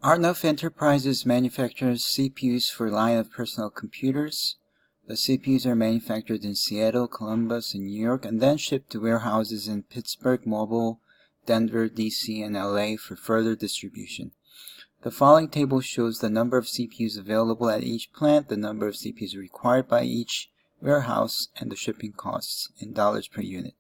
Arnoff Enterprises manufactures CPUs for a line of personal computers. The CPUs are manufactured in Seattle, Columbus, and New York, and then shipped to warehouses in Pittsburgh, Mobile, Denver, DC, and LA for further distribution. The following table shows the number of CPUs available at each plant, the number of CPUs required by each warehouse, and the shipping costs in dollars per unit.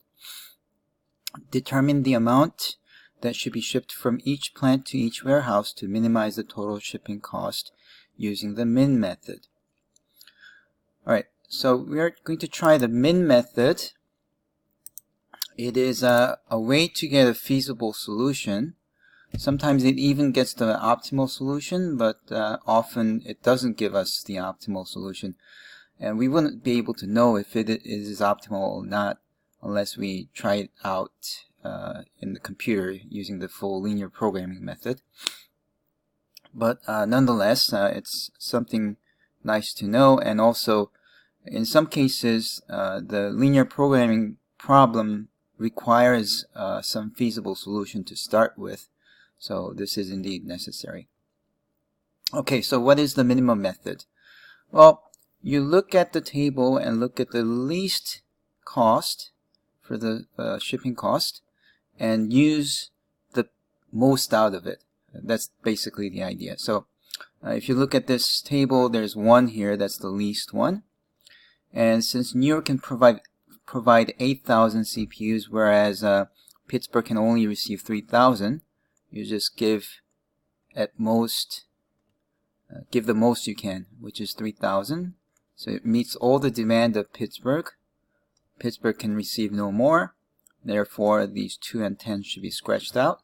Determine the amount that should be shipped from each plant to each warehouse to minimize the total shipping cost using the min method. Alright, so we are going to try the min method. It is a way to get a feasible solution. Sometimes it even gets the optimal solution, but often it doesn't give us the optimal solution. And we wouldn't be able to know if it is optimal or not unless we try it out in the computer using the full linear programming method. But nonetheless, it's something nice to know, and also in some cases the linear programming problem requires some feasible solution to start with, so this is indeed necessary. Okay, so what is the minimum method? Well, you look at the table and look at the least cost for the shipping cost and use the most out of it. That's basically the idea. So if you look at this table, there's one here, that's the least one. And since New York can provide 8,000 CPUs, whereas Pittsburgh can only receive 3,000, you just give at most, give the most you can, which is 3,000. So it meets all the demand of Pittsburgh. Pittsburgh can receive no more. Therefore, these 2 and 10 should be scratched out.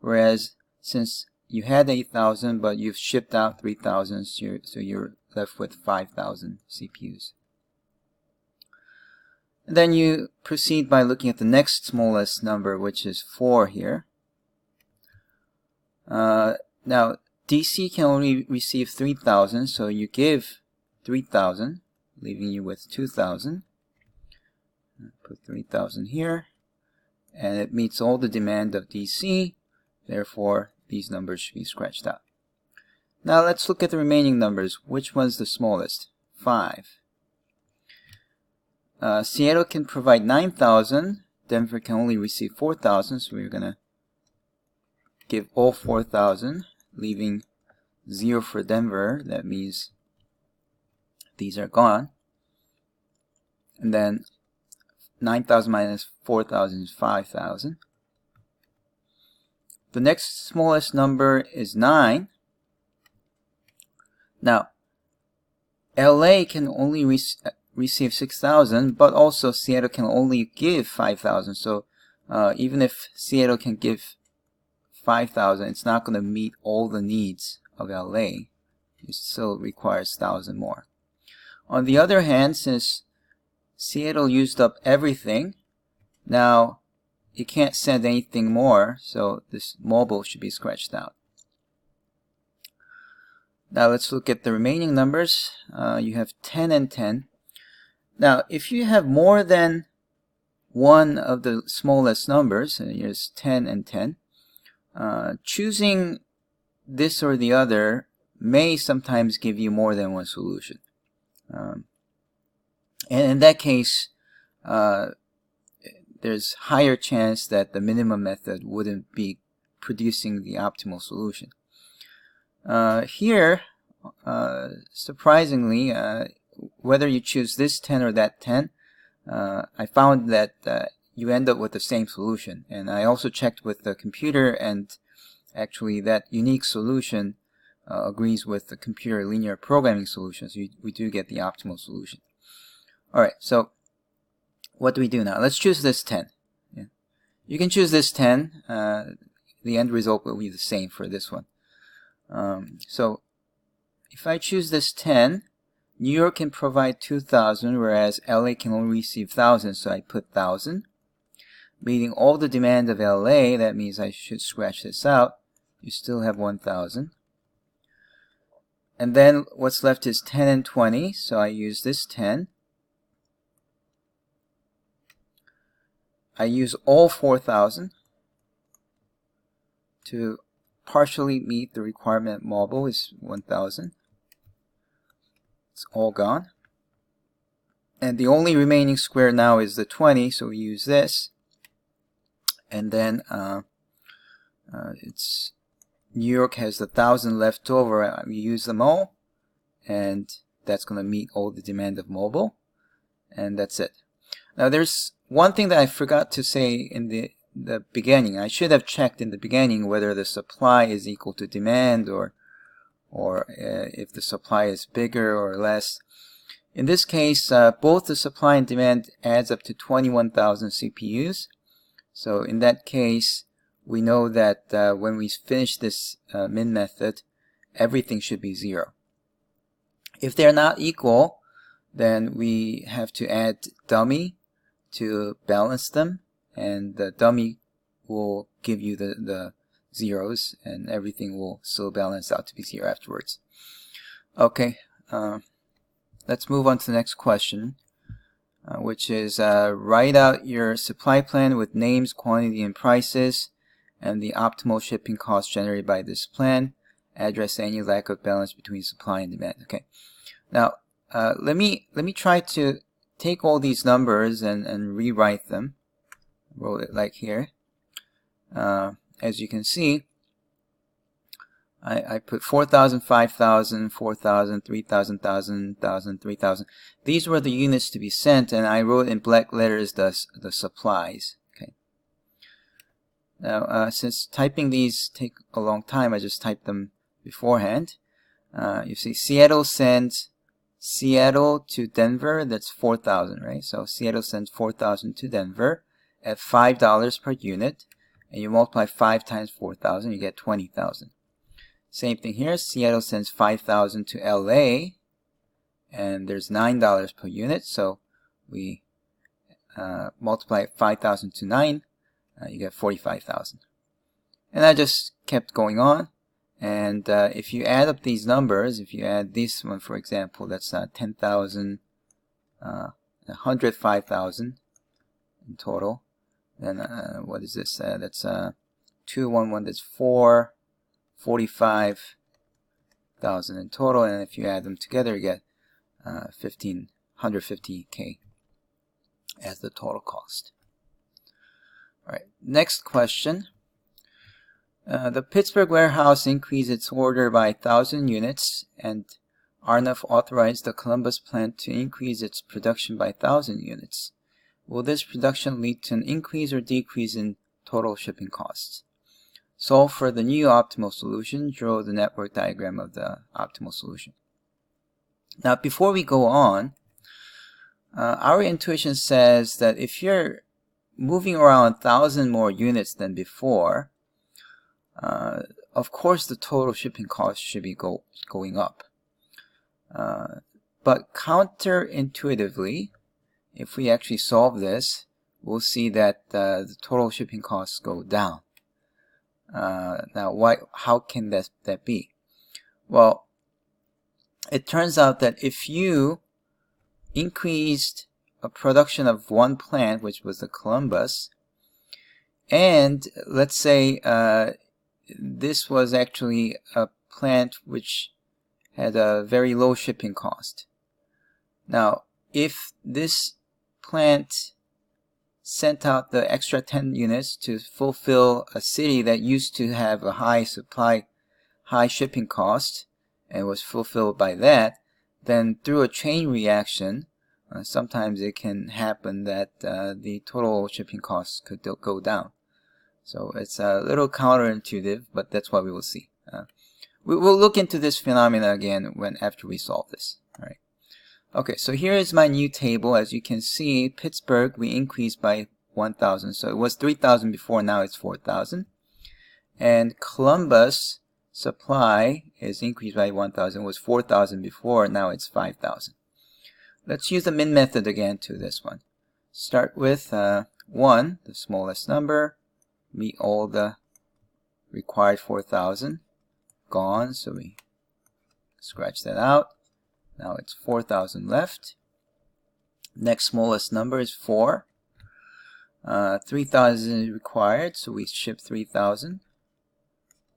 Whereas, since you had 8,000, but you've shipped out 3,000, so you're left with 5,000 CPUs. And then you proceed by looking at the next smallest number, which is 4 here. Now, DC can only receive 3,000, so you give 3,000, leaving you with 2,000. Put 3,000 here, and it meets all the demand of DC. Therefore, these numbers should be scratched out. Now let's look at the remaining numbers. Which one's the smallest? 5. Seattle can provide 9,000. Denver can only receive 4,000, so we're going to give all 4,000, leaving 0 for Denver. That means these are gone. And then 9,000 minus 4,000 is 5,000. The next smallest number is 9. Now, LA can only receive 6,000, but also Seattle can only give 5,000. So even if Seattle can give 5,000, it's not going to meet all the needs of LA. It still requires 1,000 more. On the other hand, since Seattle used up everything, now it can't send anything more, so this mobile should be scratched out. Now let's look at the remaining numbers. You have 10 and 10. Now if you have more than one of the smallest numbers, and here's 10 and 10, choosing this or the other may sometimes give you more than one solution. And in that case, there's higher chance that the minimum method wouldn't be producing the optimal solution. Here, surprisingly, whether you choose this 10 or that 10, I found that you end up with the same solution. And I also checked with the computer, and actually that unique solution agrees with the computer linear programming solution, so we do get the optimal solution. Alright, so what do we do now? Let's choose this 10. Yeah. You can choose this 10. The end result will be the same for this one. So if I choose this 10, New York can provide 2,000, whereas LA can only receive 1,000, so I put 1,000. Meeting all the demand of LA, that means I should scratch this out. You still have 1,000. And then what's left is 10 and 20, so I use this 10. I use all 4,000 to partially meet the requirement mobile is 1000. It's all gone. And the only remaining square now is the 20, so we use this. And then it's New York has 1,000 left over. We use them all, and that's going to meet all the demand of mobile, and that's it. Now there's one thing that I forgot to say in the beginning. I should have checked in the beginning whether the supply is equal to demand or if the supply is bigger or less. In this case, both the supply and demand adds up to 21,000 CPUs. So in that case, we know that when we finish this min method, everything should be 0. If they're not equal, then we have to add dummy to balance them, and the dummy will give you the zeros, and everything will still balance out to be 0 afterwards. Okay, let's move on to the next question, which is write out your supply plan with names, quantity, and prices, and the optimal shipping cost generated by this plan. Address any lack of balance between supply and demand. Okay, now let me try to take all these numbers and rewrite them. Wrote it like here. As you can see, I put 4,000, 5,000, 4,000, 3,000, 1,000, 3,000. These were the units to be sent, and I wrote in black letters the supplies. Okay. Now, since typing these take a long time, I just typed them beforehand. You see, Seattle sends Seattle to Denver. That's 4,000, right? So Seattle sends 4,000 to Denver at $5 per unit, and you multiply 5 times 4,000, you get 20,000. Same thing here. Seattle sends 5,000 to LA, and there's $9 per unit, so we multiply 5,000 to 9, you get 45,000. And I just kept going on, and if you add up these numbers, if you add this one, for example, that's 10,000, 105,000 in total. Then what is this? That's 211. That's 45,000 in total, and if you add them together, you get 150K as the total cost. All right, next question. The Pittsburgh warehouse increased its order by 1,000 units, and Arnav authorized the Columbus plant to increase its production by 1,000 units. Will this production lead to an increase or decrease in total shipping costs? Solve for the new optimal solution. Draw the network diagram of the optimal solution. Now, before we go on, our intuition says that if you're moving around 1,000 more units than before, of course the total shipping cost should be going up. But counterintuitively, if we actually solve this, we'll see that the total shipping costs go down. Now, how can that be? Well, it turns out that if you increased a production of one plant, which was the Columbus, and let's say this was actually a plant which had a very low shipping cost. Now, if this plant sent out the extra 10 units to fulfill a city that used to have a high shipping cost, and was fulfilled by that, then through a chain reaction, sometimes it can happen that the total shipping costs could go down. So it's a little counterintuitive, but that's what we will see. We will look into this phenomena again after we solve this. All right. Okay, so here is my new table. As you can see, Pittsburgh, we increased by 1,000. So it was 3,000 before, now it's 4,000. And Columbus supply is increased by 1,000. It was 4,000 before, now it's 5,000. Let's use the min method again to this one. Start with 1, the smallest number, meet all the required 4,000. Gone, so we scratch that out. Now it's 4,000 left. Next smallest number is 4. 3,000 is required, so we ship 3,000.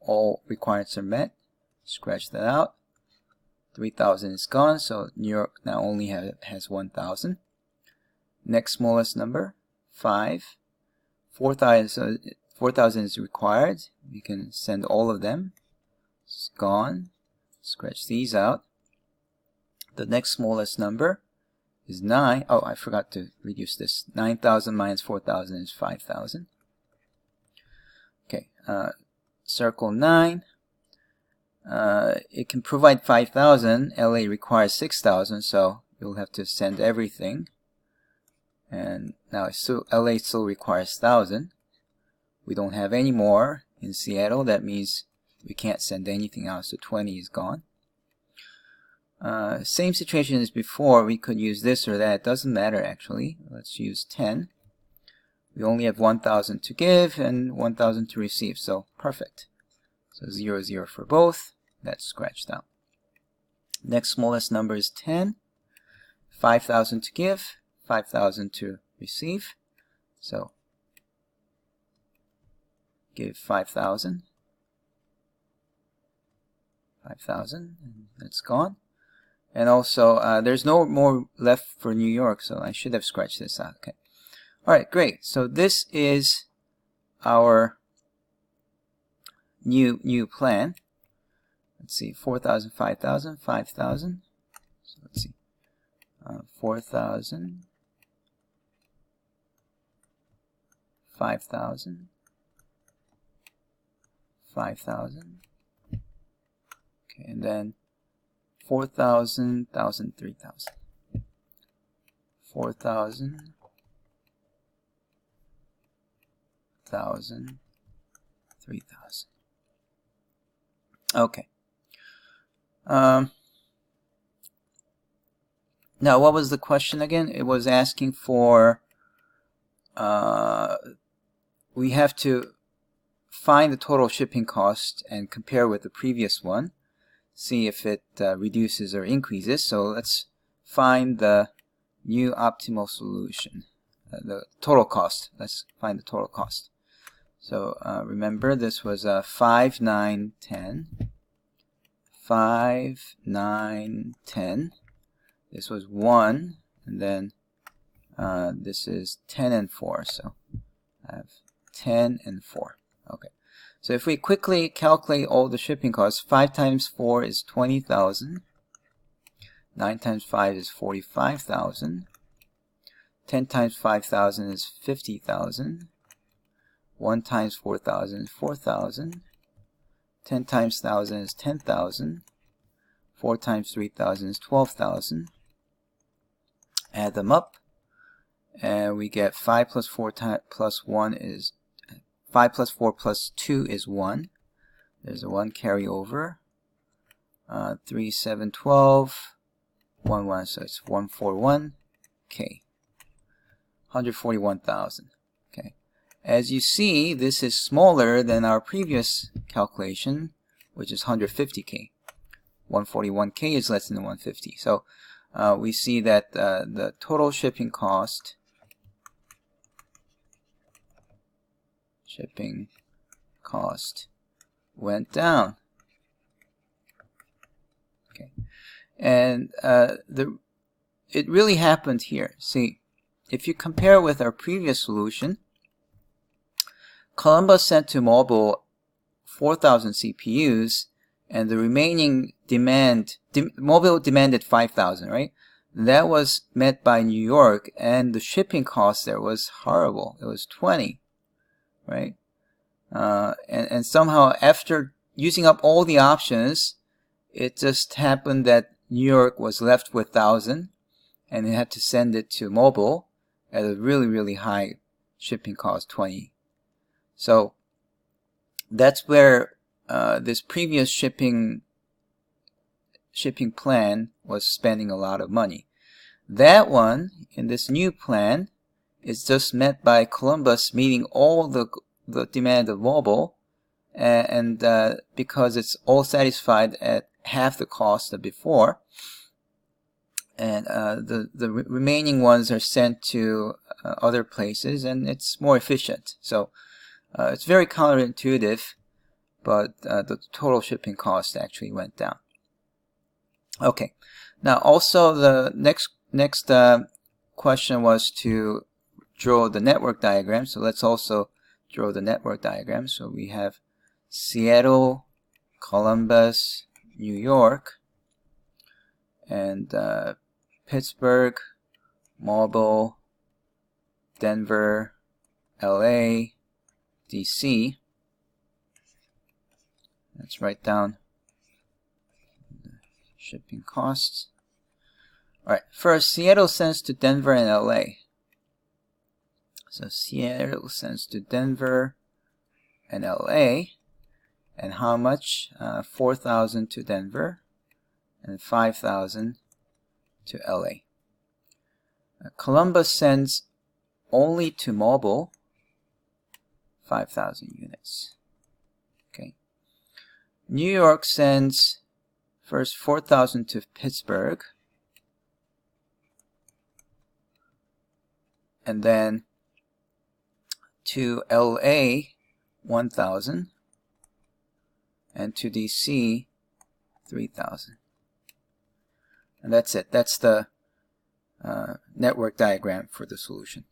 all requirements are met. Scratch that out. 3,000 is gone, so New York now only has 1,000. Next smallest number, 5. 4,000, so 4,000 is required. We can send all of them. It's gone. Scratch these out. The next smallest number is 9. Oh, I forgot to reduce this. 9,000 minus 4,000 is 5,000. Okay, circle 9. It can provide 5,000. LA requires 6,000, so you'll have to send everything. And now LA still requires 1,000. We don't have any more in Seattle. That means we can't send anything else, so 20 is gone. Same situation as before. We could use this or that. It doesn't matter actually. Let's use 10. We only have 1,000 to give and 1,000 to receive, so perfect. So 0, 0 for both. That's scratched out. Next smallest number is 10. 5,000 to give, 5,000 to receive. So give 5,000. 5,000, and that's gone. And also, there's no more left for New York, so I should have scratched this out. Okay. All right, great. So this is our new plan. Let's see, 4,000, 5,000, 5,000. So let's see, 4,000, 5,000, 5,000. Okay, and then 4,000, 1,000, 3,000. 4,000, 1,000, 3,000. Okay. Now, what was the question again? It was asking for, we have to find the total shipping cost and compare with the previous one, see if it reduces or increases. So let's find the new optimal solution, the total cost. Let's find the total cost. So remember, this was 5, 9, 10. 5, 9, 10. This was 1, and then this is 10 and 4. So I have 10 and 4. Okay. So if we quickly calculate all the shipping costs, 5 times 4 is 20,000. 9 times 5 is 45,000. 10 times 5,000 is 50,000. 1 times 4,000 is 4,000. 10 times 1,000 is 10,000. 4 times 3,000 is 12,000. Add them up, and we get 5 plus 4 plus 1 is 5 plus 4 plus 2 is 1. There's a 1 carry over. 3, 7, 12. 1, 1, so it's 141K. 141,000. Okay. As you see, this is smaller than our previous calculation, which is 150K. 141K is less than 150. So we see that the total shipping cost went down. Okay, and it really happened here. See, if you compare with our previous solution, Columbus sent to mobile 4,000 CPUs, and the remaining demand, mobile demanded 5,000, right? That was met by New York, and the shipping cost there was horrible. It was 20, right? And somehow after using up all the options, it just happened that New York was left with 1,000, and it had to send it to mobile at a really, really high shipping cost, 20. So that's where this previous shipping plan was spending a lot of money. That one, in this new plan, is just met by Columbus meeting all the demand of mobile, and because it's all satisfied at half the cost of before, and the remaining ones are sent to other places, and it's more efficient. So it's very counterintuitive, but the total shipping cost actually went down. Okay, now also the next question was to draw the network diagram. So let's also draw the network diagram. So we have Seattle, Columbus, New York, and Pittsburgh, Mobile, Denver, LA, DC. Let's write down the shipping costs. Alright, first Seattle sends to Denver and LA. So Seattle sends to Denver and LA. And how much? 4,000 to Denver and 5,000 to LA. Columbus sends only to Mobile, 5,000 units. Okay. New York sends first 4,000 to Pittsburgh, and then to LA 1,000, and to DC 3,000. And that's it. That's the network diagram for the solution.